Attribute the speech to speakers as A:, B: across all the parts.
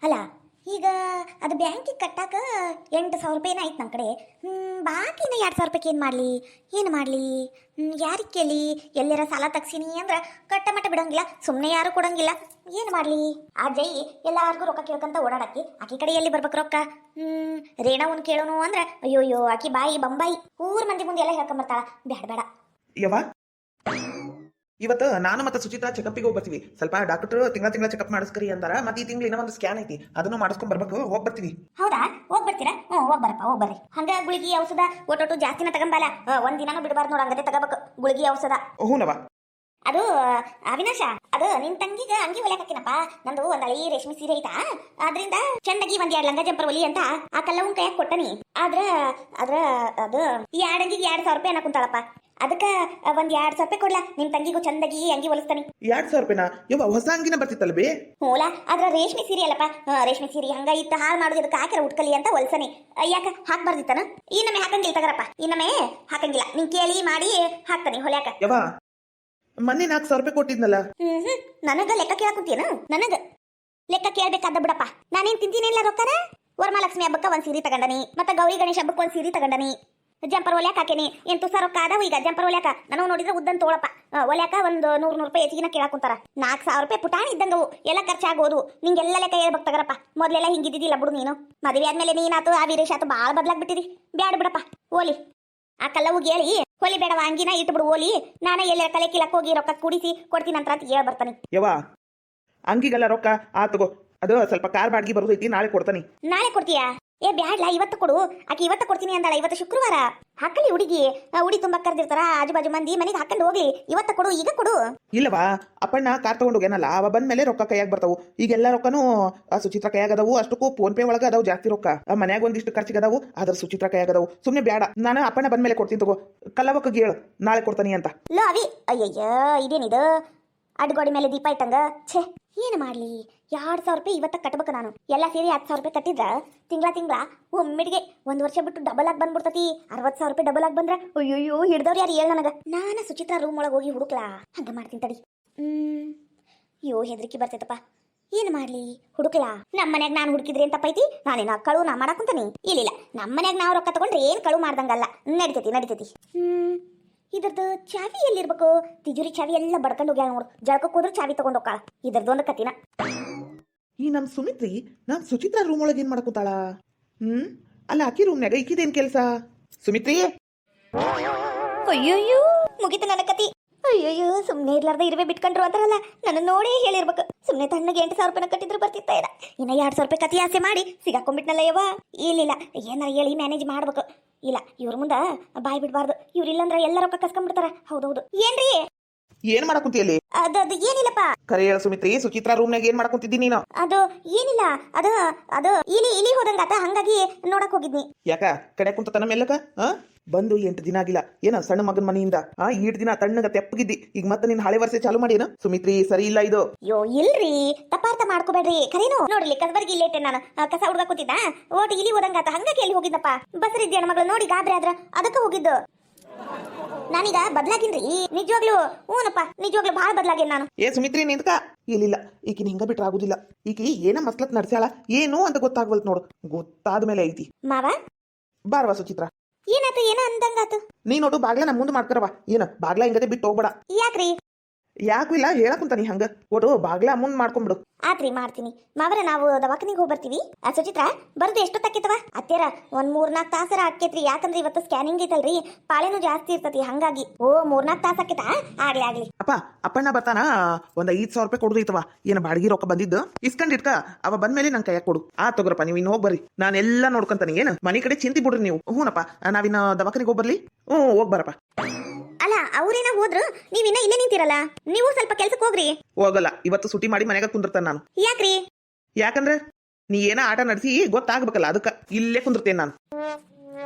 A: ಅಲ್ಲ ಈಗ ಅದು ಬ್ಯಾಂಕಿಗೆ ಕಟ್ಟಾಕ 8,000 ರೂಪಾಯಿನ ಆಯ್ತು ನಮ್ಮ ಕಡೆ. ಬಾಕಿನ 2,000 ರೂಪಾಯಿಗೆ ಏನು ಮಾಡಲಿ ಯಾರಿಗೆ ಕೇಳಿ? ಎಲ್ಲರ ಸಾಲ ತಗ್ಸಿನಿ ಅಂದ್ರೆ ಕಟ್ಟ ಮಟ್ಟ ಬಿಡೋಂಗಿಲ್ಲ, ಸುಮ್ಮನೆ ಯಾರು ಕೊಡೋಂಗಿಲ್ಲ. ಏನು ಮಾಡಲಿ? ಆ ಜೈ ಎಲ್ಲಾರ್ಗೂ ರೊಕ್ಕ ಕೇಳ್ಕೊಂತ ಓಡಾಡಕ್ಕಿ, ಆಕಿ ಕಡೆ ಎಲ್ಲಿ ಬರ್ಬೇಕು ರೊಕ್ಕ? ರೇಣವನ್ ಕೇಳೋನು ಅಂದ್ರೆ ಅಯ್ಯೋಯ್ಯೋ ಆಕಿ ಬಾಯಿ ಬಂಬಾಯಿ, ಊರ್ ಮಂದಿ ಮುಂದೆ ಎಲ್ಲ ಹೇಳ್ಕೊಂಬರ್ತಾಳ. ಬೇಡ ಬೇಡ
B: ಯವ್ವ, ಇವತ್ತು ನಾನು ಮತ್ತೆ ಸುಚಿತಾ ಚೆಕಪ್ಪಿಗೆ ಹೋಗಿ ಬರ್ತೀವಿ. ಸ್ವಲ್ಪ ಡಾಕ್ಟರ್ ತಿಂಗಳ ಚೆಕಪ್ ಮಾಡಿಸ್ಕರಿ ಅಂದಾರ. ಮತ್ತೆ ಈ ತಿಂಗಳು ಇನ್ನೂ ಒಂದು ಸ್ಕ್ಯಾನ್ ಐತಿ, ಅದನ್ನು ಮಾಡಿಸ್ಕೊಂಡ್ ಬರ್ಬೇಕು. ಹೋಗಿ ಬರ್ತೀವಿ.
A: ಹೌದಾ? ಹೋಗಿ ಬರ್ತೀರಾ? ಹೋಗಿ ಬರಪ್ಪ, ಹೋಗಿ ಬರ್ರಿ. ಹಂಗ ಗುಳಿಗಿ ಔಷಧ ಒಟ್ಟೊಟ್ಟು ಜಾಸ್ತಿನ ತಗೊಂಬಲ್ಲ, ಒಂದಿನಾನು ಬಿಡಬಾರ್ದು ನೋಡ, ಹಂಗತೆ ತಗೋಬೇಕು ಗುಳಿಗಿ ಔಷಧ.
B: ಹೂನವ.
A: ಅದು ಅವಿನಾಶ, ಅದು ನಿನ್ ತಂಗಿಗ ಅಂಗಿ ಹೊಲಿಯಾಕತ್ತಿನಪ್ಪ. ನಂದು ಒಂದ್ ಹಳಿ ರೇಷ್ಮೆ ಸೀರೆ ಐತಾ, ಅದ್ರಿಂದ ಚಂದಗಿ ಒಂದ್ 2 ಲಂಗ ಜಂಪರ್ ಹೊಲಿ ಅಂತ ಆ ಕಲ್ಲವನ್ ಕೈಯಾಗ ಕೊಟ್ಟನಿ. ಆದ್ರ ಅದು ಈ 2 ಅಂಗಿಗೆ 2,000 ರೂಪಾಯಿ ಅನ್ನಕುಂತಾಳಪ್ಪ. ಅದಕ್ಕ ಒಂದ್ 2,000 ರೂಪಾಯಿ ಕೊಡ್ಲಾ? ನಿಮ್ ತಂಗಿಗೂ ಚಂದಗಿ ಅಂಗಿ ಹೊಲಿಸ್ತಾನಿ.
B: 2,000 ರೂಪಾಯಿನ? ಯವ್ವ, ಹೊಸ ಅಂಗಿನ ಬರ್ತಿತ್ತಲ್ಲ ಬೇ.
A: ಮೂಲ ಅದ್ರ ರೇಷ್ಮೆ ಸೀರೆ ಅಲ್ಲಪ್ಪ, ರೇಷ್ಮೆ ಸೀರೆ ಹಂಗ ಇತ್ತ ಹಾಳು ಮಾಡೋದು, ಅದಕ್ಕೆ ಹಾಕಿರ ಉಟ್ಕಲಿ ಅಂತ ಹೊಲ್ಸನಿ. ಯಾಕ ಹಾಕ್ಬಾರ್ದಿತ್ತಾನ? ಈ ನಮ್ಮೆ ಹಾಕಂಗಿಲ್ಲ ತಗರಪ್ಪ, ಈ ನಮ್ಮೆ ಹಾಕಂಗಿಲ್ಲ. ನಿನ್ ಕೇಳಿ ಮಾಡಿ ಹಾಕ್ತಾನಿ ಹೊಲ್ಯಾಕ.
B: ಯವ್ವ, ಮೊನ್ನೆ 4,000 ರೂಪಾಯಿ ಕೊಟ್ಟಿದ್ನಲ್ಲ.
A: ನನಗ ಲೆಕ್ಕ ಕೇಳಕುಂತೀನ? ನನಗ ಲೆಕ್ಕ ಕೇಳ್ಬೇಕಾದ ಬಿಡಪ್ಪ. ನಾನೇನ್ ತಿಂತೀನಿಲ್ಲ ರೊಕ್ಕನ? ವರಮಹಾಲಕ್ಷ್ಮಿ ಹಬ್ಬಕ್ಕ ಒಂದ್ ಸೀರೆ ತಗೊಂಡನಿ, ಮತ್ತೆ ಗೌರಿ ಗಣೇಶ ಹಬ್ಬಕ್ಕೆ ಒಂದ್ ಸೀರೆ ತಗೊಂಡನಿ. ಜಂಪರ್ ಒಲ್ಯಾಕ ಹಾಕೇನಿ. ಎಂಟು ಸಾವಿರ ರೊಕ್ಕ ಅದಾವ ಈಗ ಜಂಪರ್ ಒಲ್ಯಾಕ. ನಾನು ನೋಡಿದ್ರೆ ಉದ್ದನ್ ತೋಳಪ್ಪ. ಒಲ್ಯಾಕ ಒಂದು 100 ರೂಪಾಯಿ ಹೆಚ್ಚಿಗಿನ ಕೇಳಾಕುಂತಾರ. 4,000 ರೂಪಾಯಿ ಪುಟಾಣಿ ಇದ್ದಂಗವು, ಎಲ್ಲ ಖರ್ಚಾಗೋದು. ನಿಂಗೆಲ್ಲ ಲೆಕ್ಕ ಹೇಳ್ಬೇಕು ತಗರಪ್ಪ. ಮೊದ್ಲೆಲ್ಲ ಹಿಂಗಿದ್ದಿದ್ದಿಲ್ಲ ಬಿಡು ನೀನು. ಮದುವೆ ಆದ್ಮೇಲೆ ನೀನಾತು ಆ ವೀರೇಶ್ ಆತು ಬಾಳ ಬದ್ಲಾಗ್ಬಿಟ್ಟಿದಿ. ಬ್ಯಾಡ ಬಿಡಪ್ಪ, ಓಲಿ ಆ ಕಲ್ಲವು ಹೇಳಿ ಹೊಲಿ ಬೇಡವ, ಅಂಗಿನ ಇಟ್ಟು ಬಿಡು ಓಲಿ. ನಾನ ಎಲ್ಲ ಕಲೆ ಕಿಲಕ್ ಹೋಗಿ ರೊಕ್ಕ ಕೂಡಿಸಿ ಕೊಡ್ತೀನಿ ಅಂತ ಹೇಳ ಬರ್ತಾನೆ.
B: ಯವ್ವ, ಅಂಗಿಗೆಲ್ಲ ರೊಕ್ಕ ತಗೋ. ಅದು ಸ್ವಲ್ಪ ಕಾರ್ ಬಾಡ್ಗಿ ಬರೋದೈತಿ, ನಾಳೆ ಕೊಡ್ತಾನಿ.
A: ನಾಳೆ ಕೊಡ್ತೀಯಾ? ಏ ಬ್ಯಾಡ್ಲಾ, ಇವತ್ತು ಕೊಡು. ಆಕೆ ಇವತ್ತು ಕೊಡ್ತೀನಿ ಅಂದಾಳ. ಇವತ್ತು ಶುಕ್ರವಾರ. ಹಾಕಲಿ ಹುಡುಗಿ, ಉಡಿ ತುಂಬಾ ಕರ್ದಿರ್ತಾರ ಆಜು ಬಾಜು ಮಂದಿ, ಮನೆಗೆ ಹಾಕೊಂಡು ಹೋಗ್ಲಿ. ಇವತ್ತು ಕೊಡು, ಈಗ ಕೊಡು.
B: ಇಲ್ಲವಾ, ಅಪ್ಪಣ್ಣ ಕಾರ್ ತಗೊಂಡು ಹೋಗ್ಯಾನಲ್ಲ, ಅವ ಬಂದ್ಮೇಲೆ ರೊಕ್ಕ ಕೈಯಾಗ ಬರ್ತಾವು. ಈಗೆಲ್ಲ ರೊಕ್ಕನು ಸುಚಿತ್ರ ಕೈಯಾಗ ಅದಾವು. ಅಷ್ಟಕ್ಕೂ ಫೋನ್ ಪೇ ಒಳಗ ಅದಾವು ಜಾಸ್ತಿ ರೊಕ್ಕ. ಮನ್ಯಾಗ ಒಂದಿಷ್ಟು ಖರ್ಚಿಗೆ ಅದಾವು, ಅದ್ರ ಸುಚಿತ್ರ ಕೈಯಾಗ ಅದಾವು. ಸುಮ್ನೆ ಬ್ಯಾಡ, ನಾನು ಅಪ್ಪಣ್ಣ ಬಂದ್ಮೇಲೆ ಕೊಡ್ತೀನಿ ತಗೋ. ಕಲ್ಲವಕ್ಕ ಹೇಳು ನಾಳೆ ಕೊಡ್ತಾನಿ ಅಂತ.
A: ಲೋ ಅವಿ, ಅಯ್ಯಯ್ಯ ಇದೇನಿದು ಅಡ್ಗೋಡಿ ಮೇಲೆ ದೀಪ ಇಟ್ಟಂಗ. ಛೇ, ಏನು ಮಾಡ್ಲಿ? 2,000 ರೂಪಾಯಿ ಇವತ್ತ ಕಟ್ಬೇಕು ನಾನು. ಎಲ್ಲ ಸೇರಿ 10,000 ರೂಪಾಯಿ ಕಟ್ಟಿದ್ರ ತಿಂಗಳ ಒಮ್ಮಿಡಿಗೆ 1 ವರ್ಷ ಬಿಟ್ಟು ಡಬಲ್ ಆಗಿ ಬಂದ್ಬಿಡ್ತತಿ. 60,000 ರೂಪಾಯಿ ಡಬಲ್ ಆಗಿ ಬಂದ್ರ ಅಯ್ಯೋಯ್ಯೋ ಹಿಡ್ದವ್ರು ಯಾರು ಹೇಳ ನನಗ. ನಾನು ಸುಚಿತ್ರ ರೂಮ್ ಒಳಗೆ ಹೋಗಿ ಹುಡುಕ್ಲಾ? ಹಂಗ ಮಾಡ್ತೀನಿ ತಡಿ. ಅಯ್ಯೋ ಹೆದರಿಕೆ ಬರ್ತೈತಪ್ಪ. ಏನು ಮಾಡ್ಲಿ? ಹುಡುಕ್ಲಾ? ನಮ್ಮ ಮನ್ಯಾಗ ನಾನು ಹುಡುಕಿದ್ರಿ ಅಂತ ತಪ್ಪೈತಿ? ನಾನೇನ ಕಳು ನಾ ಮಾಡಾಕುಂತಾನಿ? ಇಲ್ಲ, ನಮ್ಮ ಮನ್ಯಾಗ ನಾವು ರೊಕ್ಕ ತಗೊಂಡ್ರೆ ಏನ್ ಕಳು ಮಾಡ್ದಂಗಲ್ಲ. ನಡಿತೈತಿ. ಇದ್ರದ್ದು ಚಾವಿ ಎಲ್ಲಿರ್ಬೇಕು? ತಿಜುರಿ ಚಾವಿ ಎಲ್ಲ ಬಡ್ಕೊಂಡು ಹೋಗ್ಯಾಳ ನೋಡು. ಜಳಕಕ್ಕೆ ಹೋದ್ರೆ ಚಾವಿ ತಗೊಂಡು ಹೋಗ್ತಾಳ. ಇದ್ರದ್ದೊಂದು ಕತ್ತಿನ.
B: ಈ ನಮ್ ಸುಮಿತ್ರಿ ನಾನ್ ಸುಚಿತ್ರ ರೂಮ್ ಒಳಗೆ ಏನ್ ಮಾಡಕೂತಾಳ? ಅಲ್ಲ, ಆಕಿ ರೂಮ್ನಾಗ ಈಕಿದೇನ್ ಕೆಲ್ಸ? ಸುಮಿತ್ರಿ,
A: ಅಯ್ಯೋಯ್ಯೋ ಮುಗಿತು ನನ್ನ ಕತಿ. ಅಯ್ಯೋಯ್ಯೋ, ಸುಮ್ಮನೆ ಇರ್ಲಾರ್ದ ಇರುವೆ ಬಿಟ್ಕೊಂಡ್ರು ಅಂತಾರಲ್ಲ, ನನ್ನ ನೋಡೇ ಹೇಳಿರ್ಬೇಕು. ಸುಮ್ಮನೆ ತಣ್ಣಗೆ 8,000 ರೂಪಾಯಿನ ಕಟ್ಟಿದ್ರು ಬರ್ತಿತ್ತ ಇಲ್ಲ. ಇನ್ನ 2,000 ರೂಪಾಯಿ ಕತಿ ಆಸೆ ಮಾಡಿ ಸಿಗಾಕೊಂಡ್ಬಿಟ್ನಲ್ಲ ಯವ್ವ. ಇಲ್ಲ, ಏನಾರ ಹೇಳಿ ಮ್ಯಾನೇಜ್ ಮಾಡ್ಬೇಕು. ಇಲ್ಲ, ಇವ್ರ ಮುಂದ ಬಾಯ್ ಬಿಡ್ಬಾರ್ದು. ಇವ್ರಿಲ್ಲಂದ್ರ ಎಲ್ಲ ರೊಕ್ಕ ಕಸ್ಕೊಂಡ್ಬಿಡ್ತಾರ. ಹೌದೌದು. ಏನ್ರಿ
B: ಏನ್ ಮಾಡಕುಂತಿಯಲ್ಲಿ?
A: ಅದು ಏನಿಲ್ಲಪ್ಪ.
B: ಕರೆ ಹೇಳ ಸುಮಿತ್ರಿ, ಸುಚಿತ್ರ ರೂಮ್ನಾಗ ಏನ್ ಮಾಡಕುಂತಿದ್ದಿ ನೀನು?
A: ಅದು ಏನಿಲ್ಲ, ಅದು ಇಲಿ ಹೋದಂಗಾತ, ಹಂಗಾಗಿ ನೋಡಕ್ ಹೋಗಿದ್ನಿ.
B: ಯಾಕ ಕಡೆ ಕುಂತತನ ಮೆಲ್ಲಕ? ಬಂದು 8 ದಿನ ಆಗಿಲ್ಲ ಏನ ಸಣ್ಣ ಮಗನ ಮನೆಯಿಂದ. 8 ದಿನ ತಣ್ಣಗ ತೆಪ್ಪಗಿದ್ದಿ, ಈಗ ಮತ್ತೆ ನಿನ್ ಹಳೆ ವರ್ಷ ಚಾಲು ಮಾಡಿ ಏನ? ಸುಮಿತ್ರಿ, ಸರಿ ಇಲ್ಲ ಇದು.
A: ಯೋ ಇಲ್ರಿ, ತಪ್ಪಾರ್ಥ ಮಾಡ್ಕೋಬೇಡ್ರಿ. ಖರೇನು ನೋಡ್ರಿ, ಕಸಬರ್ಗಿ ಇಲ್ಲೇಟೆ ನಾನು. ಕಸ ಹುಡುಗ ಕೂತಿದ್ದ, ಓಟ್ ಇಲಿ ಹೋದಂಗಾತ, ಹಂಗಾಗಿ ಎಲ್ಲಿ ಹೋಗಿದ್ದಪ್ಪ. ಬಸರಿದ್ದಿ ಹೆಣ್ಮಗಳು ನೋಡಿ ಗಾಬ್ರಿ ಆದ್ರ, ಅದಕ್ಕೆ ಹೋಗಿದ್ದು. ನಾನೀಗ ಬದ್ಲಾಗಿನ್ರಿ ನಿಜವಾಗ್ಲು. ಹೂನಪ್ಪ, ನಿಜವಾಗ್ಲು ಭಾಳ ಬದ್ಲಾಗೇನ್ ನಾನು.
B: ಏ ಸುಮಿತ್ರಿ, ನಿಂತ್ಕ. ಇಲ್ಲ, ಈಕಿನ ಹಿಂಗ ಬಿಟ್ರ ಆಗುದಿಲ್ಲ. ಈಕಿ ಏನ ಮಸ್ಲತ್ ನಡ್ಸ್ಯಾಳ ಏನು ಅಂತ ಗೊತ್ತಾಗ್ವಲ್ತ್ ನೋಡು. ಗೊತ್ತಾದ್ಮೇಲೆ ಐತಿ
A: ಮಾವ.
B: ಬಾರವಾ ಸುಚಿತ್ರ.
A: ಏನಾತ? ಏನ ಅಂದಂಗಾತು?
B: ನೀ ನೋಡು, ಬಾಗ್ಲ ನಮ್ ಮುಂದೆ ಮಾಡ್ತಾರವ. ಏನ ಬಾಗ್ಲ ಹಿಂಗದೆ ಬಿಟ್ಟು ಹೋಗ್ಬೇಡ.
A: ಯಾಕ್ರಿ?
B: ಯಾಕು ಇಲ್ಲ, ಹೇಳಕುಂತಾನಿ ಹಂಗ. ಒಟ್ಟು ಬಾಗ್ಲ ಮುಂದ್ ಮಾಡ್ಕೊಂಡ್ಬಿಡು.
A: ಆತ್ರಿ, ಮಾಡ್ತೀನಿ. ಮಾವರ, ನಾವು ದವಾಖಾನಿಗೆ ಹೋಗಿ ಬರ್ತೀವಿ. ಸುಚಿತ್ರ ಬರೋದು ಎಷ್ಟೊತ್ತಾಕೈತವ? ಅತ್ತೇರ ಒಂದ್ 3-4 ತಾಸರ ಆಕೇತ್ರಿ. ಯಾಕಂದ್ರೆ ಇವತ್ತು ಸ್ಕ್ಯಾನಿಂಗ್ ಐತಲ್ರಿ, ಪಾಳೆನೂ ಜಾಸ್ತಿ ಇರ್ತತಿ. ಹಂಗಾಗಿ 3-4 ತಾಸ ಆಕೇತಾ? ಆಗ್ಲಿ.
B: ಅಪ್ಪಣ್ಣ ಬರ್ತಾನ, ಒಂದ್ 5,000 ರೂಪಾಯಿ ಕೊಡುದೈತವ. ಏನ ಬಾಡಿಗೆ ರೊಕ್ಕ ಬಂದಿದ್ದು ಇಸ್ಕೊಂಡ್ ಇಟ್ಕ. ಅವ ಬಂದ್ಮೇಲೆ ನನ್ ಕೈಯಾಗ ಕೊಡು. ತಗೋರಪ್ಪ, ನೀವು ಇನ್ನು ಹೋಗಿ ಬರ್ರಿ. ನಾನೆಲ್ಲ ನೋಡ್ಕೊಂತಾನೆ. ಏನ ಮನೆ ಕಡೆ ಚಿಂತಿ ಬಿಡ್ರಿ ನೀವು. ಹೂನಪ್ಪ, ನಾವಿನ್ನ ದವಾಖಾನಿಗೆ ಹೋಗಿ ಬರ್ಲಿ. ಹೋಗ್ ಬರಪ್ಪ.
A: ಅಲ್ಲ, ಅವ್ರೇನ ಹೋದ್ರು, ನೀವಿನ್ನ ಇಲ್ಲೇ ನಿಂತಿರಲ್ಲ. ನೀವು ಸ್ವಲ್ಪ ಕೆಲ್ಸಕ್ಕೆ ಹೋಗ್ರಿ.
B: ಹೋಗಲ್ಲ, ಇವತ್ತು ಸುಟಿ ಮಾಡಿ ಮನೆಯಾಗ ಕುಂದಿರ್ತಾನ ನಾನು.
A: ಯಾಕ್ರಿ?
B: ಯಾಕಂದ್ರೆ ನೀ ಏನ ಆಟ ನಡೆಸಿ ಗೊತ್ತಾಗ್ಬೇಕಲ್ಲ, ಅದಕ್ಕ ಇಲ್ಲೇ ಕುಂದಿರ್ತೇನೆ ನಾನು.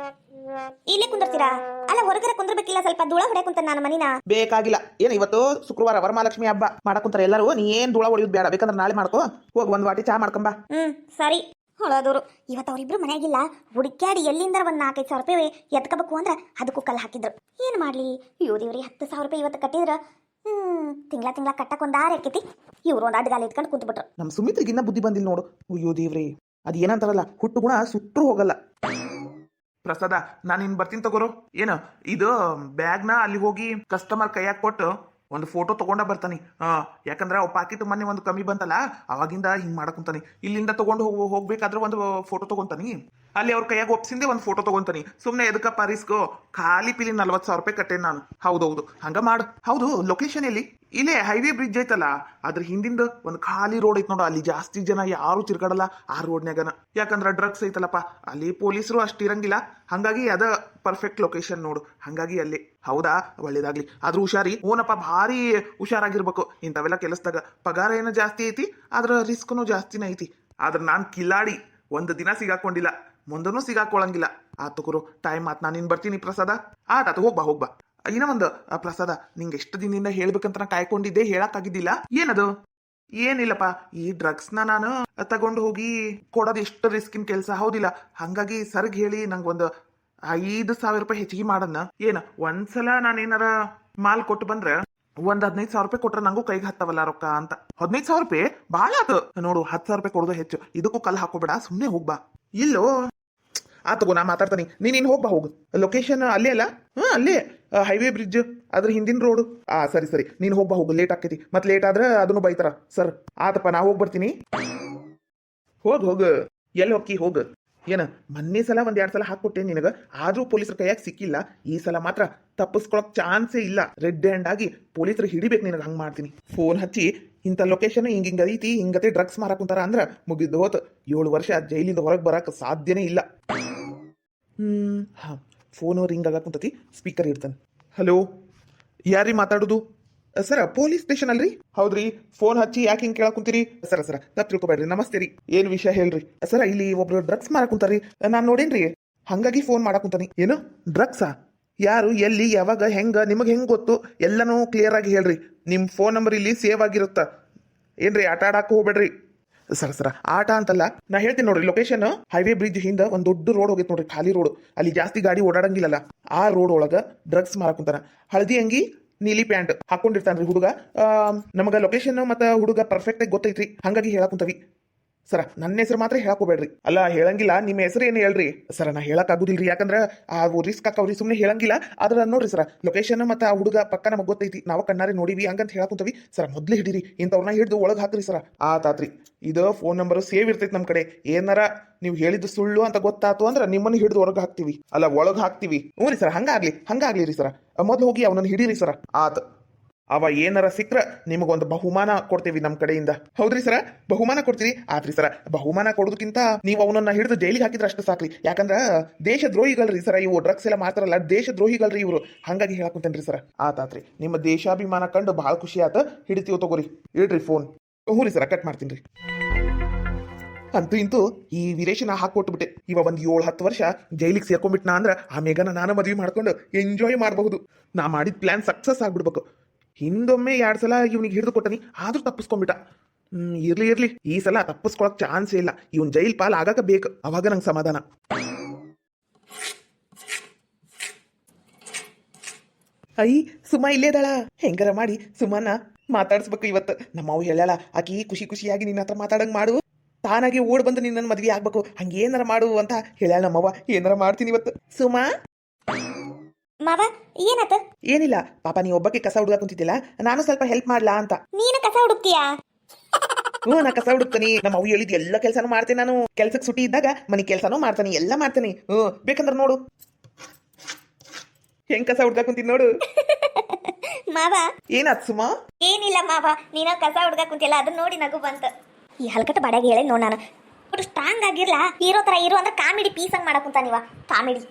A: ಇಲ್ಲೇ ಕುಂದಿರ್ತೀರಾ? ಅಲ್ಲ, ಹೊರಗಡೆ ಕುಂದಿರ್ಬೇಕಿಲ್ಲ, ಸ್ವಲ್ಪ ಧೂಳ ಹೊಡ್ಯಾಕುಂತ ನಾನು ಮನಿನ.
B: ಬೇಕಾಗಿಲ್ಲ. ಏನ ಇವತ್ತು ಶುಕ್ರವಾರ ವರಮಹಾಲಕ್ಷ್ಮಿ ಹಬ್ಬ ಮಾಡಕುಂತಾರ ಎಲ್ಲರೂ. ನೀ ಏನ್ ಧೂಳ ಹೊಡಿಯೋದು ಬೇಡ. ಬೇಕಂದ್ರೆ ನಾಳೆ ಮಾಡ್ಕೋ. ಹೋಗ್ ಒಂದ್ ವಾಟಿ ಚಾ ಮಾಡ್ಕೊಂಬಾ.
A: ಸರಿ. ಹೊಳದವ್ರು ಇವತ್ತು ಅವ್ರಿಬ್ರು ಮನೆಯಾಗಿಲ್ಲ. ಹುಡುಕ್ಯಾಡಿ ಎಲ್ಲಿಂದ ಒಂದ್ 4-5 ಸಾವಿರ ರೂಪಾಯಿ ಎತ್ಕೋಬೇಕು ಅಂದ್ರ ಅದಕ್ಕೂ ಕಲ್ಲು ಹಾಕಿದ್ರು. ಏನ್ ಮಾಡ್ಲಿ? ಇವ್ರಿ 10,000 ರೂಪಾಯಿ ಇವತ್ತು ಕಟ್ಟಿದ್ರ ತಿಂಗಳ ಕಟ್ಟಕ್ಕೊಂದು ದಾರಿ ಆಕೈತಿ. ಇವ್ರು ಒಂದು ಅಡ್ಗಾಲ ಇಟ್ಕೊಂಡು ಕುಂತ್ಬಿಟ್ರು.
B: ನಮ್ಮ ಸುಮಿತ್ರಿಗಿನ್ನ ಬುದ್ಧಿ ಬಂದಿಲ್ಲ ನೋಡು. ಅಯ್ಯೋ ದೇವ್ರಿ, ಅದು ಏನಂತಾರಲ್ಲ, ಹುಟ್ಟು ಗುಣ ಸುಟ್ಟರು ಹೋಗಲ್ಲ. ಪ್ರಸಾದ, ನಾನು ಇನ್ ಬರ್ತೀನಿ ತಗೋರು. ಏನು ಇದು ಬ್ಯಾಗ್ನ ಅಲ್ಲಿ ಹೋಗಿ ಕಸ್ಟಮರ್ ಕೈಯಾಗ ಕೊಟ್ಟು ಒಂದು ಫೋಟೋ ತಗೊಂಡ ಬರ್ತಾನೆ. ಯಾಕಂದ್ರೆ ಅವ್ ಪಾಕಿಟ್ ಮೊನ್ನೆ ಒಂದು ಕಮ್ಮಿ ಬಂತಲ್ಲ, ಅವಾಗಿಂದ ಹಿಂಗ್ ಮಾಡಕುಂತಾನೆ. ಇಲ್ಲಿಂದ ತಗೊಂಡು ಹೋಗ್ಬೇಕಾದ್ರೆ ಒಂದು ಫೋಟೋ ತಗೊಂತಾನಿ, ಅಲ್ಲಿ ಅವ್ರ ಕೈಯಾಗ ಒಪ್ಸಿಂದೆ ಒಂದು ಫೋಟೋ ತಗೊಂತಾನಿ. ಸುಮ್ನೆ ಎದಕ್ಕಪ್ಪ ರಿಸ್ಕು? ಖಾಲಿ ಪಿಲಿ 40,000 ರೂಪಾಯಿ ಕಟ್ಟೇನಿ ನಾನು. ಹೌದೌದು, ಹಂಗ ಮಾಡು. ಹೌದು, ಲೊಕೇಶನ್ ಎಲ್ಲಿ? ಇಲ್ಲೇ ಹೈವೇ ಬ್ರಿಡ್ಜ್ ಐತಲ್ಲ, ಅದ್ರ ಹಿಂದಿಂದ ಒಂದು ಖಾಲಿ ರೋಡ್ ಐತ್ ನೋಡು, ಅಲ್ಲಿ ಜಾಸ್ತಿ ಜನ ಯಾರು ತಿರ್ಗಾಡಲ್ಲ ಆ ರೋಡ್ನ್ಯಾಗನ. ಯಾಕಂದ್ರ ಡ್ರಗ್ಸ್ ಐತಲ್ಲಪ್ಪ, ಅಲ್ಲಿ ಪೊಲೀಸರು ಅಷ್ಟು ಇರಂಗಿಲ್ಲ. ಹಂಗಾಗಿ ಅದ ಪರ್ಫೆಕ್ಟ್ ಲೊಕೇಶನ್ ನೋಡು. ಹಂಗಾಗಿ ಅಲ್ಲಿ. ಹೌದಾ, ಒಳ್ಳೇದಾಗ್ಲಿ. ಆದ್ರೂ ಹುಷಾರಿ. ಓನಪ್ಪ, ಭಾರಿ ಹುಷಾರಾಗಿರ್ಬೇಕು ಇಂಥವೆಲ್ಲ ಕೆಲಸದಾಗ. ಪಗಾರ ಏನೋ ಜಾಸ್ತಿ ಐತಿ, ಆದ್ರ ರಿಸ್ಕ್ನು ಜಾಸ್ತಿನೇ ಐತಿ. ಆದ್ರ ನಾನ್ ಕಿಲಾಡಿ, ಒಂದು ದಿನ ಸಿಗಾಕೊಂಡಿಲ್ಲ, ಮುಂದೂ ಸಿಗಾಕೊಳ್ಳಂಗಿಲ್ಲ. ಆತು ಗುರು, ಟೈಮ್ ಆತ್. ನಾನು ಇನ್ ಬರ್ತೀನಿ ಪ್ರಸಾದ. ಆತ ಹೋಗ್ಬಾ. ಇನ್ನ ಒಂದು ಪ್ರಸಾದ, ನಿಂಗೆ ಎಷ್ಟು ದಿನದಿಂದ ಹೇಳ್ಬೇಕಂತ ನಾ ಕಾಯ್ಕೊಂಡಿದ್ದೆ, ಹೇಳಕ್ಕಾಗಿದ್ದಿಲ್ಲ. ಏನದು? ಏನಿಲ್ಲಪ್ಪ, ಈ ಡ್ರಗ್ಸ್ನ ನಾನು ತಗೊಂಡು ಹೋಗಿ ಕೊಡೋದು ಎಷ್ಟು ರಿಸ್ಕಿನ ಕೆಲಸ, ಹೌದಿಲ್ಲ? ಹಂಗಾಗಿ ಸರ್ಗ್ ಹೇಳಿ ನಂಗೊಂದು 5,000 ರೂಪಾಯಿ ಹೆಚ್ಚಿಗೆ ಮಾಡನ್ನ. ಏನ ಒಂದ್ಸಲ ನಾನೇನಾರ ಮಾಲ್ ಕೊಟ್ಟು ಬಂದ್ರೆ ಒಂದ್ 15,000 ರೂಪಾಯಿ ಕೊಟ್ರೆ ನಂಗೂ ಕೈಗೆ ಹತ್ತವಲ್ಲ ರೊಕ್ಕ ಅಂತ. 15,000 ರೂಪಾಯಿ ಭಾಳ ಆತು ನೋಡು. 10,000 ರೂಪಾಯಿ ಕೊಡೋದು ಹೆಚ್ಚು. ಇದಕ್ಕೂ ಕಲ್ ಹಾಕೋಬೇಡ, ಸುಮ್ಮನೆ ಹೋಗ್ಬಾ. ಇಲ್ಲೋ ಆತಗೋ, ನಾ ಮಾತಾಡ್ತಾನೆ. ನೀನ್ ಹೋಗ್ಬಾ, ಹೋಗು. ಲೊಕೇಶನ್ ಅಲ್ಲೇ ಅಲ್ಲ? ಅಲ್ಲೇ ಹೈವೇ ಬ್ರಿಡ್ಜ್, ಅದ್ರ ಹಿಂದಿನ ರೋಡು. ಸರಿ, ನೀನ್ ಹೋಗು. ಲೇಟ್ ಆಕೈತಿ. ಮತ್ ಲೇಟ್ ಆದ್ರೆ ಅದನ್ನು ಬೈತಾರ ಸರ್. ಆತಪ್ಪ, ನಾ ಹೋಗಿ ಬರ್ತೀನಿ. ಹೋಗು. ಎಲ್ಲಿ ಹೋಗಿ ಹೋಗು. ಏನ ಮೊನ್ನೆ ಸಲ 1-2 ಸಲ ಹಾಕ್ಕೊಟ್ಟೆ ನಿನಗ, ಆದ್ರೂ ಪೊಲೀಸರ ಕೈಯಾಗ ಸಿಕ್ಕಿಲ್ಲ. ಈ ಸಲ ಮಾತ್ರ ತಪ್ಪಿಸ್ಕೊಳಕ್ ಚಾನ್ಸೇ ಇಲ್ಲ. ರೆಡ್ ಹ್ಯಾಂಡ್ ಆಗಿ ಪೊಲೀಸರು ಹಿಡಿಬೇಕು ನಿನಗ. ಹಂಗ್ ಮಾಡ್ತೀನಿ. ಫೋನ್ ಹಚ್ಚಿ ಇಂಥ ಲೊಕೇಶನ್ ಹಿಂಗ ಐತಿ, ಹಿಂಗತೆ ಡ್ರಗ್ಸ್ ಮಾರಾಕುಂತಾರ ಅಂದ್ರ ಮುಗಿದ್ದು ಹೋತ್. 7 ವರ್ಷ ಜೈಲಿಂದ ಹೊರಗೆ ಬರಕ್ ಸಾಧ್ಯನೇ ಇಲ್ಲ. ಫೋನು ರಿಂಗ್ ಆಗಾಕುಂತತಿ. ಸ್ಪೀಕರ್ ಇಡ್ತಾನೆ. ಹಲೋ, ಯಾರೀ ಮಾತಾಡೋದು? ಸರ, ಪೊಲೀಸ್ ಸ್ಟೇಷನ್ ಅಲ್ರಿ? ಹೌದ್ರಿ. ಫೋನ್ ಹಚ್ಚಿ ಯಾಕೆ ಹಿಂಗೆ ಕೇಳಾಕುಂತೀರಿ? ಸರ ತಪ್ಪು ತಿಳ್ಕೊಬೇಡ್ರಿ. ನಮಸ್ತೆ ರೀ. ಏನ್ ವಿಷಯ ಹೇಳ್ರಿ? ಸರ, ಇಲ್ಲಿ ಒಬ್ರು ಡ್ರಗ್ಸ್ ಮಾರಾಕುಂತಾರಿ, ನಾನ್ ನೋಡೇನ್ರಿ. ಹಂಗಾಗಿ ಫೋನ್ ಮಾಡಾಕುಂತಾನಿ. ಏನು ಡ್ರಗ್ಸಾ? ಯಾರು, ಎಲ್ಲಿ, ಯಾವಾಗ, ಹೆಂಗ, ನಿಮಗೆ ಹೆಂಗ್ ಗೊತ್ತು? ಎಲ್ಲನೂ ಕ್ಲಿಯರ್ ಆಗಿ ಹೇಳ್ರಿ. ನಿಮ್ ಫೋನ್ ನಂಬರ್ ಇಲ್ಲಿ ಸೇವ್ ಆಗಿರುತ್ತ. ಏನ್ರಿ ಆಟ ಆಡಾಕ ಹೋಗ್ಬೇಡ್ರಿ. ಸರ ಆಟ ಅಂತಲ್ಲ, ನಾ ಹೇಳ್ತೀನಿ ನೋಡ್ರಿ. ಲೊಕೇಶನ್ ಹೈವೇ ಬ್ರಿಡ್ಜ್ ಹಿಂದ ಒಂದ್ ದೊಡ್ಡ ರೋಡ್ ಹೋಗೈತೆ ನೋಡ್ರಿ, ಖಾಲಿ ರೋಡ್. ಅಲ್ಲಿ ಜಾಸ್ತಿ ಗಾಡಿ ಓಡಾಡಂಗಿಲ್ಲಲ್ಲ, ಆ ರೋಡ್ ಒಳಗ ಡ್ರಗ್ಸ್ ಮಾರಾಕುಂತಾನ. ಹಳದಿ ಅಂಗಿ, ನೀಲಿ ಪ್ಯಾಂಟ್ ಹಾಕೊಂಡಿರ್ತಾನ್ರಿ ಹುಡುಗ. ನಮಗ ಲೊಕೇಶನ್ ಮತ್ತ ಹುಡುಗ ಪರ್ಫೆಕ್ಟ್ ಆಗಿ ಗೊತ್ತೈತ್ರಿ. ಹಂಗಾಗಿ ಹೇಳಾಕುಂತವಿ. ಸರ, ನನ್ನ ಹೆಸರು ಮಾತ್ರ ಹೇಳಕೋಬೇಡ್ರಿ. ಅಲ್ಲ, ಹೇಳಂಗಿಲ್ಲ. ನಿಮ್ಮ ಹೆಸರು ಏನು ಹೇಳ್ರಿ? ಸರ, ನಾ ಹೇಳಕ್ ಆಗುದಿಲ್ರಿ, ಯಾಕಂದ್ರ ಆ ರಿಸ್ಕ್ ಆಕವ್ರಿ. ಸುಮ್ಮನೆ ಹೇಳಂಗಿಲ್ಲ. ಆದ್ರ ನೋಡ್ರಿ ಸರ, ಲೊಕೇಶನ್ ಮತ್ತ ಆ ಹುಡುಗ ಪಕ್ಕ ನಮಗ್ ಗೊತ್ತೈತಿ, ನಾವು ಕಣ್ಣಾರೆ ನೋಡಿವಿ. ಹಂಗಂತ ಹೇಳಾಕುಂತವಿ. ಸರ, ಮೊದ್ಲೇ ಹಿಡೀರಿ, ಇಂಥವ್ರನ್ನ ಹಿಡಿದು ಒಳಗ್ ಹಾಕ್ರಿ ಸರ. ಆತಾತ್ರಿ. ಇದು ಫೋನ್ ನಂಬರ್ ಸೇವ್ ಇರ್ತೈತಿ ನಮ್ ಕಡೆ. ಏನಾರ ನೀವು ಹೇಳಿದ್ದು ಸುಳ್ಳು ಅಂತ ಗೊತ್ತಾತು ಅಂದ್ರ ನಿಮ್ಮನ್ನ ಹಿಡಿದು ಹೊರಗೆ ಹಾಕ್ತಿವಿ, ಅಲ್ಲ ಒಳಗ್ ಹಾಕ್ತಿವಿ. ಹ್ಞೂ ರೀ ಸರ, ಹಂಗಾಗ್ಲಿ ರೀ ಸರ. ಮೊದ್ಲು ಹೋಗಿ ಅವನನ್ನ ಹಿಡೀರಿ ಸರ. ಆತ ಅವ ಏನಾರ ಸಿಕ್ಕ್ರ ನಿಮಗೊಂದು ಬಹುಮಾನ ಕೊಡ್ತೀವಿ ನಮ್ ಕಡೆಯಿಂದ. ಹೌದ್ರಿ ಸರ, ಬಹುಮಾನ ಕೊಡ್ತೀರಿ? ಆತ್ರಿ ಸರ. ಬಹುಮಾನ ಕೊಡೋದಕ್ಕಿಂತ ನೀವು ಅವನನ್ನ ಹಿಡಿದು ಜೈಲಿಗೆ ಹಾಕಿದ್ರೆ ಅಷ್ಟು ಸಾಕ್ರಿ. ಯಾಕಂದ್ರ ದೇಶ ದ್ರೋಹಿಗಳ್ರಿ ಸರ ಇವು. ಡ್ರಗ್ಸ್ ಎಲ್ಲ ಮಾತಾರಲ್ಲ, ದೇಶ ದ್ರೋಹಿಗಳ್ರಿ ಇವರು. ಹಂಗಾಗಿ ಹೇಳಾಕುಂತೇನ್ರಿ ಸರ. ಆತಾತ್ರಿ. ನಿಮ್ಮ ದೇಶಾಭಿಮಾನ ಕಂಡು ಬಹಳ ಖುಷಿ ಆತ. ಹಿಡಿತೀವಿ ತಗೋರಿ. ಇಡ್ರಿ ಫೋನ್. ಹ್ಞೂ ರೀ ಸರ, ಕಟ್ ಮಾಡ್ತೀನಿ. ಅಂತೂ ಇಂತೂ ಈ ವೀರೇಶನ ಹಾಕೊಟ್ಬಿಟ್ಟೆ. ಇವ ಒಂದ್ 7-10 ವರ್ಷ ಜೈಲಿಗೆ ಸೇರ್ಕೊಂಡ್ಬಿಟ್ನಾ ಅಂದ್ರ ಆ ಮೇಘನ ನಾನು ಮದ್ವೆ ಮಾಡ್ಕೊಂಡು ಎಂಜಾಯ್ ಮಾಡಬಹುದು. ನಾ ಮಾಡಿದ ಪ್ಲಾನ್ ಸಕ್ಸಸ್ ಆಗ್ಬಿಡ್ಬೇಕು. ಹಿಂದೊಮ್ಮೆ 2 ಸಲ ಇವ್ನಿಗೆ ಹಿಡಿದು ಕೊಟ್ಟನಿ, ಆದ್ರೂ ತಪ್ಪಿಸ್ಕೊಂಡ್ಬಿಟ್ಟ. ಇರ್ಲಿ, ಈ ಸಲ ತಪ್ಪಿಸ್ಕೊಳಕ್ ಚಾನ್ಸೇ ಇಲ್ಲ. ಇವನ್ ಜೈಲ್ ಪಾಲ್ ಆಗಾಕ ಬೇಕು, ಅವಾಗ ನಂಗೆ ಸಮಾಧಾನ. ಸುಮಾ ಇಲ್ಲೇದಾಳ. ಹೆಂಗಾರ ಮಾಡಿ ಸುಮಾನ ಮಾತಾಡ್ಸ್ಬೇಕು ಇವತ್ತು. ನಮ್ಮವ್ ಹೇಳಲ್ಲ, ಆಕಿ ಖುಷಿಯಾಗಿ ನಿನ್ನ ಹತ್ರ ಮಾತಾಡಂಗ್ ಮಾಡು, ತಾನಾಗೆ ಓಡ್ ಬಂದು ನಿನ್ನ ಮದ್ವೆ ಆಗ್ಬೇಕು, ಹಂಗೇನಾರ ಮಾಡು ಅಂತ ಹೇಳ ನಮ್ಮವ್ವ. ಏನಾರ ಮಾಡ್ತೀನಿ ಇವತ್ತು. ಸುಮಾ
A: ಮಾವ, ಏನಾತ?
B: ಏನಿಲ್ಲ ಪಾಪ, ನೀ ಒಬ್ಬಕ್ಕೆ ಕಸ ಹುಡುಗ ಕುಂತಿದ್ದಿಲ್ಲ, ನಾನು ಸ್ವಲ್ಪ ಹೆಲ್ಪ್ ಮಾಡ್ಲಾ ಅಂತ.
A: ನೀನು ಕಸ ಹುಡುಕ್ತೀಯಾ?
B: ನಾ ಕಸ ಹುಡುಕ್ತಾನಿ. ನಮ್ಮ ಅವ್ವ ಹೇಳಿದ್ ಎಲ್ಲ ಕೆಲಸನೂ ಮಾಡ್ತೇನೆ ನಾನು. ಕೆಲ್ಸಕ್ಕೆ ಸುಟಿ ಇದ್ದಾಗ ಮನಿ ಕೆಲ್ಸನೂ ಮಾಡ್ತಾನಿ, ಎಲ್ಲ ಮಾಡ್ತಾನಿ. ಬೇಕಂದ್ರ ನೋಡು ಹೆಂಗ್ ಕಸ ಹುಡ್ಕ ಕುಂತೀನಿ ನೋಡು.
A: ಮಾವ,
B: ಏನಾತ್ ಸುಮಾ?
A: ಏನಿಲ್ಲ ಮಾವ, ನೀನ ಕಸ ಹುಡುಗ ಕುಂತಿಲ್ಲ, ಅದನ್ನ ನೋಡಿ ನಗು ಬಂತ. ಈ ಹಲ್ಕಟ್ಟ ಬಾಡ್ಯಾಗ ಹೇಳಿ ನೋಡ್ ನಾನು. ಸ್ಟ್ರಾಂಗ್ ಆಗಿರ್ಲಾ, ಹೀರೋ ತರ ಇರೋ ಅಂದ್ರೆ ಕಾಮಿಡಿ ಪೀಸ್ ಹಂಗ್ ಮಾಡಕುಂತಾನಿವ. ಕಾಮಿಡಿ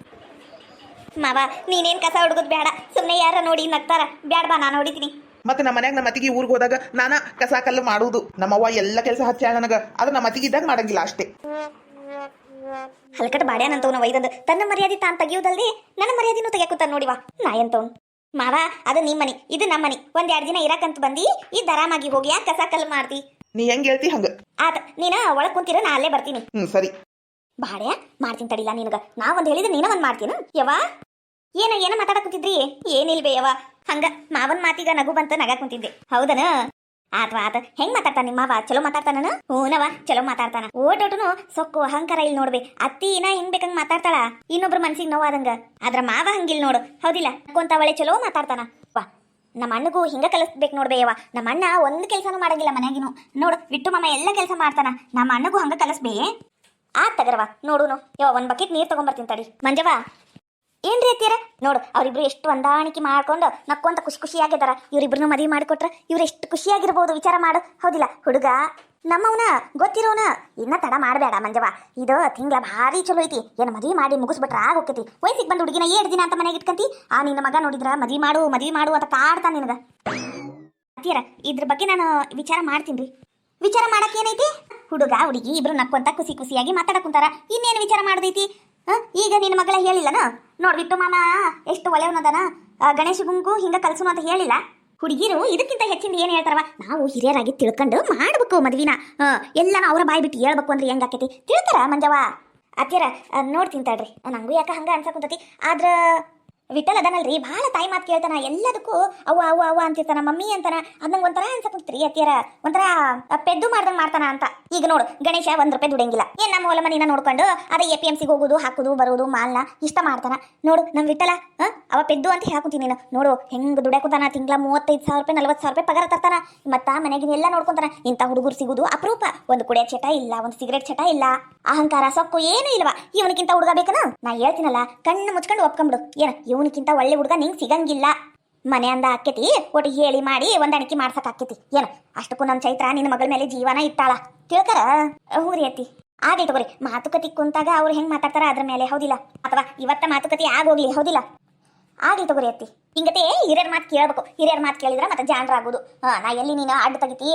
A: ಮಾವ, ನೀನೇನ್ ಕಸ ಹುಡುಗದ್ ಬೇಡ. ಸುಮ್ನೆ ಯಾರ ನೋಡಿ ನಗ್ತಾರ, ಬ್ಯಾಡ ಬಾ, ನಾನು ಹೊಡಿತೀನಿ.
B: ಮತ್ತೆ ನಮ್ಮ ಮನ್ಯಾಗ ನಮ್ಮ ಅತ್ತಿಗೆ ಊರಿಗೆ ಹೋದಾಗ ನಾನ ಕಸ ಕಲ್ಲು ಮಾಡುವುದು. ನಮ್ಮವ್ವ ಎಲ್ಲ ಕೆಲಸ ಹಚ್ಚಾಳ ನನಗ. ಅದು ನಮ್ಮ ಅತ್ತಿಗೆ ಇದ್ದಾಗ ಮಾಡಂಗಿಲ್ಲ ಅಷ್ಟೇ.
A: ಹಲ್ಕಟ್ಟ ಬಾಡ್ಯಾನಂತವನ ವೈದಂದು ತನ್ನ ಮರ್ಯಾದೆ ತಾನು ತೆಗಿಯೋದಲ್ದಿ ನನ್ನ ಮರ್ಯಾದಿನೂ ತೆಗಿಯಕುತ್ತಾನ ನೋಡಿವಾ. ನಾ ಎಂತವ್ನು ಮಾವ, ಅದು ನಿಮ್ಮ ಮನಿ, ಇದು ನಮ್ಮ ಮನಿ. 1-2 ದಿನ ಇರಾಕಂತ ಬಂದಿ, ಇದ್ ಆರಾಮಾಗಿ ಹೋಗಿ ಯಾಕೆ ಕಸ ಕಲ್ಲು ಮಾಡ್ತಿ?
B: ನೀ ಹೆಂಗ್ ಹೇಳ್ತಿ ಹಂಗ.
A: ಆತ, ನೀನ ಒಳಗ್ ಕುಂತಿರ, ನಾ ಅಲ್ಲೇ ಬರ್ತೀನಿ.
B: ಸರಿ.
A: ಬಾಡ್ಯಾ ಮಾಡ್ತೀನಿ ತಡಿಲ್ಲ ನಿನಗ. ನಾ ಒಂದ್ ಹೇಳಿದ್ರೆ ನೀನ ಒಂದ್ ಮಾಡ್ತೀನಿ. ಯವ್ವ ಏನ ಮಾತಾಡಕ್ ಕುಂತಿದ್ರಿ? ಏನಿಲ್ಬೇಯವ, ಹಂಗ ಮಾವನ್ ಮಾತಿಗ ನಗು ಬಂತ ನಗಾಕ್ ಕುಂತಿದ್ದೆ. ಹೌದನ? ಆತ ಹೆಂಗ್ ಮಾತಾಡ್ತಾನ ನಿಮ್ಮ ಮಾವ? ಚಲೋ ಮಾತಾಡ್ತಾನ? ಹೂನವ, ಚಲೋ ಮಾತಾಡ್ತಾನ. ಓಟೋಟುನು ಸೊಕ್ಕು ಅಹಂಕಾರ ಇಲ್ಲಿ ನೋಡ್ಬೇ. ಅತ್ತಿ ಇನ್ನ ಹೆಂಗ್ ಬೇಕಂಗ್ ಮಾತಾಡ್ತಾಳ, ಇನ್ನೊಬ್ರು ಮನ್ಸಿಗೆ ನೋವಾದಂಗ. ಆದ್ರ ಮಾವ ಹಂಗಿಲ್ ನೋಡು, ಹೌದಿಲ್ಲ? ಕೊಂತ ಒಳ್ಳೆ ಚಲೋ ಮಾತಾಡ್ತಾನ. ವಾ, ನಮ್ಮ ಅಣ್ಣಗೂ ಹಿಂಗ ಕಲಿಸ್ಬೇಕು ನೋಡ್ಬೇಯವ. ನಮ್ಮ ಅಣ್ಣ ಒಂದ್ ಕೆಲ್ಸನೂ ಮಾಡಂಗಿಲ್ಲ ಮನ್ಯಾಗಿನು. ನೋಡು, ಬಿಟ್ಟು ಮಾಮ ಎಲ್ಲ ಕೆಲಸ ಮಾಡ್ತಾನ. ನಮ್ಮ ಅಣ್ಣಗೂ ಹಂಗ ಕಲಿಸ್ಬೇ. ತಗರವ, ನೋಡುನು. ಒಂದ್ ಬಕೆಟ್ ನೀರ್ ತಗೊಂಬರ್ತೀನಿ ತಡಿ. ಮಂಜವ್ವ, ಏನ್ರಿ ಅತ್ತೀರ? ನೋಡು, ಅವ್ರಿಬ್ರು ಎಷ್ಟು ಹೊಂದಾಣಿಕೆ ಮಾಡ್ಕೊಂಡು ನಕ್ಕೊಂತ ಖುಷಿಯಾಗಿದ್ದಾರ. ಇವ್ರಿಬ್ರನ್ನ ಮದುವೆ ಮಾಡಿಕೊಟ್ರ ಇವ್ರು ಎಷ್ಟು ಖುಷಿಯಾಗಿರ್ಬೋದು, ವಿಚಾರ ಮಾಡು. ಹೌದಿಲ್ಲ? ಹುಡುಗ ನಮ್ಮವನ, ಗೊತ್ತಿರೋನ. ಇನ್ನ ತಡ ಮಾಡಬೇಡ ಮಂಜವ್ವ, ಇದು ತಿಂಗಳ ಭಾರಿ ಚಲೋ ಐತಿ. ಏನ್ ಮದುವೆ ಮಾಡಿ ಮುಗಿಸ್ಬಿಟ್ರ ಆಗೋಕೈತಿ. ವಯಸ್ಸಿಗೆ ಬಂದು ಹುಡುಗಿನ 7 ದಿನ ಅಂತ ಮನೆಗೆ ಇಟ್ಕಂತಿ. ನಿನ್ನ ಮಗ ನೋಡಿದ್ರ ಮದುವೆ ಮಾಡು ಅಂತ ಕಾಡ್ತಾನ ನಿನಗ. ಅತ್ತೀರ, ಇದ್ರ ಬಗ್ಗೆ ನಾನು ವಿಚಾರ ಮಾಡ್ತೀನಿ. ವಿಚಾರ ಮಾಡಕ್ ಏನೈತಿ? ಹುಡುಗ ಹುಡುಗಿ ಇಬ್ರು ನಕ್ಕೊಂತ ಖುಷಿಯಾಗಿ ಮಾತಾಡಕುಂತಾರ. ಇನ್ನೇನು ವಿಚಾರ ಮಾಡೋದೈತಿ? ಈಗ ನಿನ್ನ ಮಗಳ ಹೇಳಿಲ್ಲನ? ನೋಡ್ಬಿಟ್ಟು ಮಾಮ ಎಷ್ಟು ಒಳ್ಳೆಯವನದನ, ಗಣೇಶಗುಂಗೂ ಹಿಂಗ ಕಲ್ಸುನು ಅಂತ ಹೇಳಿಲ್ಲ. ಹುಡುಗಿರು ಇದಕ್ಕಿಂತ ಹೆಚ್ಚಿಂದ ಏನ್ ಹೇಳ್ತಾರವ? ನಾವು ಹಿರಿಯರಾಗಿ ತಿಳ್ಕೊಂಡು ಮಾಡ್ಬೇಕು ಮದ್ವಿನ. ಎಲ್ಲಾನ ಅವರ ಬಾಯಿ ಬಿಟ್ಟು ಹೇಳ್ಬೇಕು ಅಂದ್ರೆ ಹೆಂಗ್ ಆಕೈತಿ? ತಿಳ್ತಾರ ಮಂಜವ್ವ? ಅತ್ತೀರ, ನೋಡ್ತೀನಿ ತಡ್ರಿ. ನಂಗೂ ಯಾಕ ಹಂಗ ಅನ್ಸಕುಂತತಿ. ಆದ್ರ ವಿಠಲ್ ಅದನಲ್ರಿ, ಭಾಳ ತಾಯಿ ಮಾತು ಕೇಳ್ತಾನ. ಎಲ್ಲದಕ್ಕೂ ಅವ್ವ ಅಂತಿರ್ತಾನ, ಮಮ್ಮಿ ಅಂತಾನ. ಅದ್ ನಂಗೆ ಒಂಥರ ಅನ್ಸಕುಂತ್ರಿ ಅತ್ತಿಯರ, ಒಂಥರ ಪೆದ್ದು ಮಾಡ್ದಂಗ್ ಮಾಡ್ತಾನ ಅಂತ. ಈಗ ನೋಡು, ಗಣೇಶ 1 ರೂಪಾಯಿ ದುಡಿಯಂಗಿಲ್ಲ. ಏನ್ ನಮ್ಮ ಹೊಲ ಮನಿನ ನೋಡ್ಕೊಂಡು ಅದೇ APMCಗೆ ಹೋಗುದು, ಹಾಕುದು, ಬರೋದು, ಮಾಲ್ನ ಇಷ್ಟ ಮಾಡ್ತಾನ. ನೋಡು ನಮ್ ವಿಠಲ, ಅವ ಪೆದ್ದು ಅಂತ ಹೇಳ್ಕೊಂತೀನಿ ನೀನು. ನೋಡು ಹೆಂಗ್ ದುಡಿಯಾಕುಂತಾನ. ತಿಂಗಳ 35,000 ರೂಪಾಯಿ 40,000 ರೂಪಾಯಿ ಪಗಾರ ತರ್ತಾನ. ಮತ್ತ ಮನೆಗಿನ ಎಲ್ಲ ನೋಡ್ಕೊಂತಾನ. ಇಂಥ ಹುಡುಗರು ಸಿಗುದು ಅಪರೂಪ. ಒಂದು ಕುಡಿಯೋ ಚಟ ಇಲ್ಲ, ಒಂದು ಸಿಗರೇಟ್ ಚಟ ಇಲ್ಲ, ಅಹಂಕಾರ ಸೊಕ್ಕು ಏನು ಇಲ್ವಾ. ಇವನಿಗಿಂತ ಹುಡುಗ ಬೇಕನ? ನಾ ಹೇಳ್ತೀನಲ್ಲ, ಕಣ್ಣು ಮುಚ್ಕೊಂಡು ಒಪ್ಕೊಂಬಿಡು. ಏನ ಇವನಿಗಿಂತ ಒಳ್ಳೆ ಹುಡುಗ ನಿಂಗೆ ಸಿಗಂಗಿಲ್ಲ. ಮನೆ ಅಂದ ಆಕ್ಕೇತಿ, ಒಟ್ಟು ಹೇಳಿ ಮಾಡಿ ಹೊಂದಾಣಿಕೆ ಮಾಡ್ಸಕ್ ಆಕ್ಕೇತಿ. ಏನು ಅಷ್ಟಕ್ಕೂ ನಮ್ಮ ಚೈತ್ರ ನಿನ್ನ ಮಗಳ ಮೇಲೆ ಜೀವನ ಇಟ್ಟಾಳ, ತಿಳ್ಕರ? ಹೂರಿ ಅತ್ತಿ, ಆಗ್ಲಿ ತಗೋರಿ. ಮಾತುಕತೆ ಕುಂತಾಗ ಅವ್ರು ಹೆಂಗ್ ಮಾತಾಡ್ತಾರ ಅದ್ರ ಮೇಲೆ, ಹೌದಿಲ್ಲ? ಅಥವಾ ಇವತ್ತ ಮಾತುಕತೆ ಆಗೋಗ್ಲಿ, ಹೌದಿಲ್ಲ? ಆಗ್ಲಿ ತಗೋರಿ ಅತ್ತಿ. ಹಿಂಗತೆ ಹಿರಿಯರ್ ಮಾತು ಕೇಳ್ಬೇಕು. ಹಿರಿಯರ್ ಮಾತು ಕೇಳಿದ್ರೆ ಮತ್ತೆ ಜಾಣರಾಗೋದು. ನಾ ಎಲ್ಲಿ ನೀನು ಅಡ್ಡು ತೆಗಿತಿ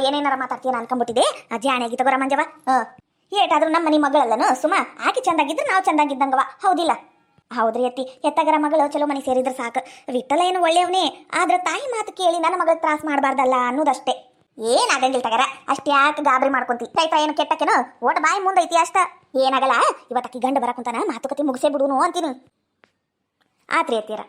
A: ಏನೇನಾರ ಮಾತಾಡ್ತೀಯ ಅನ್ಕೊಂಡ್ಬಿಟ್ಟಿದೆ. ಜಾಣಿಯಾಗಿ ತಗೋರ ಮಂಜವ. ಏಟಾದ್ರೂ ನಮ್ಮ ಮನೆ ಮಗಳಲ್ಲನು ಸುಮ, ಆಕೆ ಚಂದಾಗಿದ್ರೆ ನಾವು ಚಂದಾಗಿದ್ದಂಗವ, ಹೌದಿಲ್ಲ? ಹೌದ್ರಿ ಅತ್ತಿ, ಎತ್ತಗರ ಮಗಳು ಚಲೋ ಮನೆ ಸೇರಿದ್ರೆ ಸಾಕು. ವಿಠಲ ಏನು ಒಳ್ಳೆಯವನೇ, ಆದ್ರೆ ತಾಯಿ ಮಾತು ಕೇಳಿ ನನ್ನ ಮಗಳ ತ್ರಾಸ ಮಾಡಬಾರ್ದಲ್ಲ ಅನ್ನೋದಷ್ಟೇ. ಏನಾಗಂಗಿಲ್ಲ ತಗರ, ಅಷ್ಟೇ ಯಾಕೆ ಗಾಬರಿ ಮಾಡ್ಕೊಂತಿ? ಚೈತ್ರ ಏನು ಕೆಟ್ಟಕೇನು? ಓಟ್ ಬಾಯಿ ಮುಂದೈತಿ ಅಷ್ಟ. ಏನಾಗಲ್ಲ, ಇವತ್ತಕ್ಕೆ ಗಂಡ ಬರಕುಂತಾನ, ಮಾತುಕತೆ ಮುಗಿಸೇ ಬಿಡುನು ಅಂತೀನಿ. ಆತ್ರಿ ಅತ್ತೀರ.